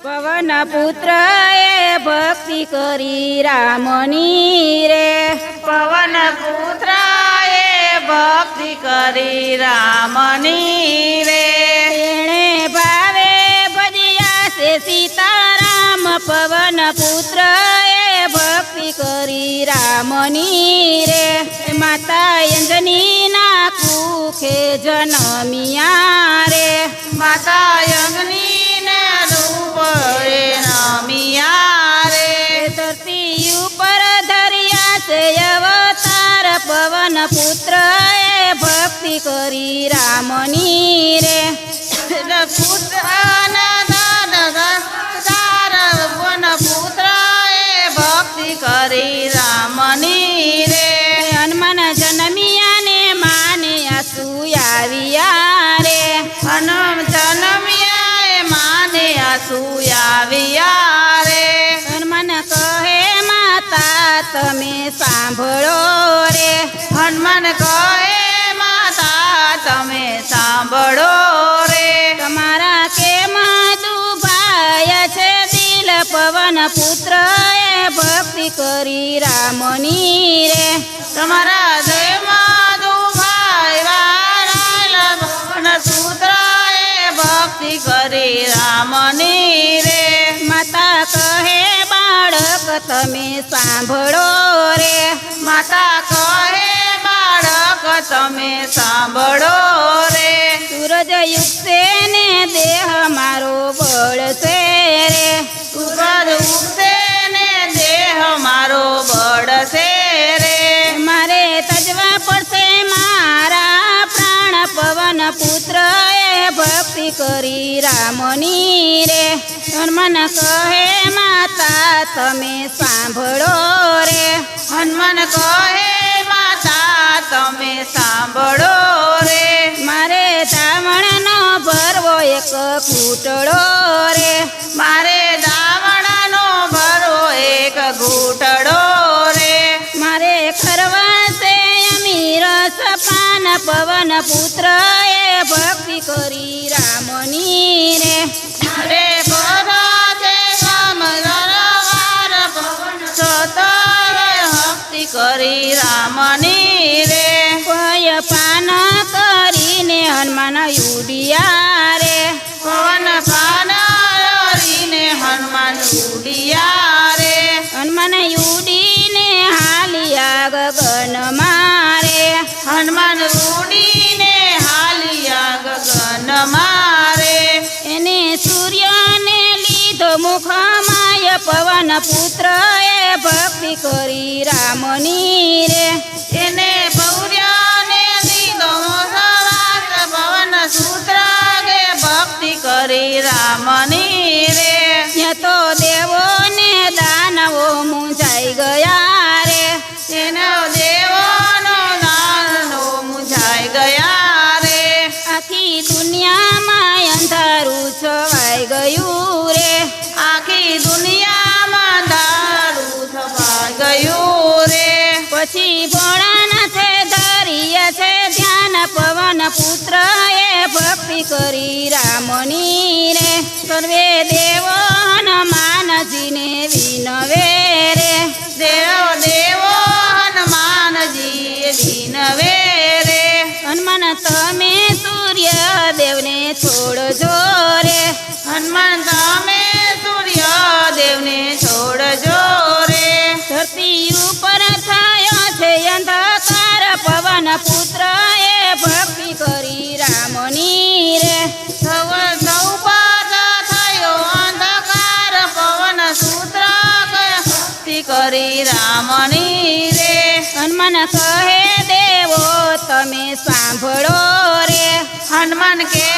પવન પુત્ર એ ભક્તિ કરી રામની રે પવન પુત્ર એ ભક્તિ કરી રામની રે એણે ભાવે ભજ્યા છે સીતારામ પવન પુત્ર એ ભક્તિ કરી રામની રે માતા અંજની ના કુખે જનમિયા રે માતા અંજની ના રૂપ એ નમિયા રે ધરતી ઉપર ધર્યા છે અવતાર પવન પુત્ર એ ભક્તિ કરી રામની રે પુત્ર વન પુત્ર એ ભક્તિ કરી રામની રે હનુમાન જન્મિયા ને માને આસુ આવ્યા રે હનુમ જન્મ્યા એ માને આસુ આવ્યા રે હનુમાન કહે માતા તમે સાંભળો રે હનુમાન કહે માતા તમે સાંભળો રે તમારા કેમ દુભાય છે દિલ પવન પુત્ર એ ભક્તિ કરી રામની રે તમારા જયમાં દુભાઈ વાળા ભવન સૂત્ર એ ભક્તિ કરી રામની રે માતા કહે બાળક તમે સાંભળો રે માતા કહે બાળક તમે સાંભળો રે સૂરજ યુગશે ને દેહ મારો બળશે રે ઉપર ઉગશે ને દેહ મારો બળશે રે મારે તજવા પડશે મારા પ્રાણ પવન પુત્ર એ ભક્તિ કરી રામની રે હનુમાન કહે માતા તમે સાંભળો રે હનુમાન કહે માતા તમે સાંભળો રે મારે ધાવણનો ભરવો એક કૂટડો રે મારે દાવણાનો ભરો એક ઘૂંટડો રે મારે ખરવા છે અમીર સપાન પવન પુત્ર એ ભક્તિ કરી રામની રે રે ભરા છે સમરવાર પવન સતય ભક્તિ કરી રામની રે કોઈ પાન કરીને હનુમાન ઉડિયા રે પવન પાનરીને હનુમાન ઉડિયા રે હનુમાન ઉડીને હાલિયા ગગન મારે હનુમાન ઉડીને હાલિયા ગગન મારે એને સૂર્યને લીધો મુખમાય પવન પુત્ર એ ભક્તિ કરી રામની રે એને પૌર્યાને દીધો સવાસ પવન સૂત્ર કે ભક્તિ કરી રામની રે ત્યાં તો દેવો ને દાનવો મૂંઝાઈ ગયા રે એનો દેવોનો દાનનો મુંજાઈ ગયા રે આખી દુનિયામાં અંધારું છવાઈ ગયું રે આખી દુનિયામાં દારૂ થવાઈ ગયું રે પછી ભોળાનાથે ધરીએ છે ધ્યાન પવન પુત્ર એ ભક્તિ કરી રામની રે સર્વે દેવો હનુમાનજીને વિનવે રે દેવ દેવો હનુમાનજી વિનવે રે હનુમાન તમે સૂર્ય દેવને છોડજો રે હનુમાન તમે સૂર્ય દેવને છોડજો રે ધરતી ઉપર થયો છે અંધકાર પવન પુત્ર એ ભક્તિ કરી રામની રે સૌ પાદ થયો અંધકાર પવન સૂત્ર ભક્તિ કરી રામની રે હનુમાન કહે દેવો તમે સાંભળો રે હનુમાન કહે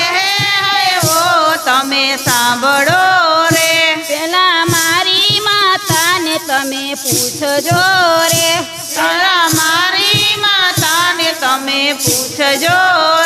હો તમે સાંભળો રે પેલા મારી માતાને તમે પૂછજો રે તારા મારી માતાને તમે પૂછજો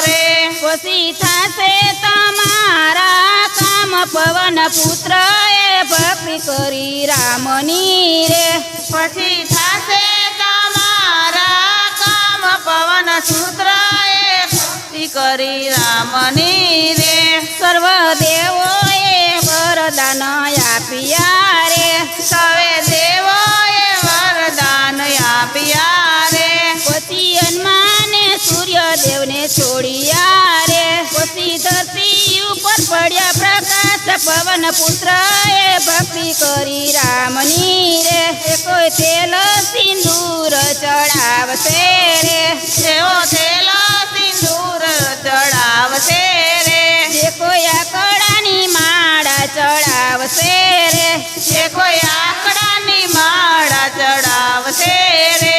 રે પછી થશે તમારા કામ પવન પુત્ર એ ભક્તિ કરી રામની રે પછી થશે તમારા કામ પવન સૂત્ર એ ભક્તિ કરી રામની રે સર્વ દેવોએ વર વરદાન આપ્યા રે સવે દેવોએ વરદાન આપ્યા રે પછી હનુમાને સૂર્યદેવને છોડ્યા રે પછી ધરતી ઉપર પડ્યા પ્રકાશ પવન પુત્ર એ ભક્તિ કરી રામની રે એ કોઈ તેલ સિંદૂર ચડાવશે રે જેવો તેલ સિંદૂર ચડાવશે રે જે કોઈ આકડાની માળા ચડાવશે રે જે કોઈ આકડાની માળા ચડાવશે રે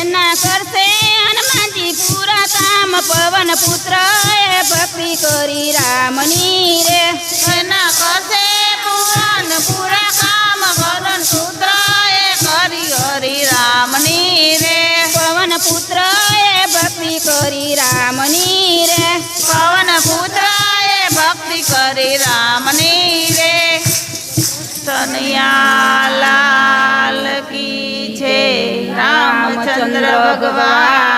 એના કરશે હનુમાનજી પૂરા કામ પવન પુત્ર એ ભક્તિ કરી રામની રે એના કરશે પૂરા કામ વરણ સૂત્ર એ કરી હરિ રામની રે પવન પુત્ર એ ભક્તિ કરી રામની રે પવન પુત્ર એ ભક્તિ કરી રામની રે કનૈયા લાલ કી છે રામચંદ્ર ભગવાન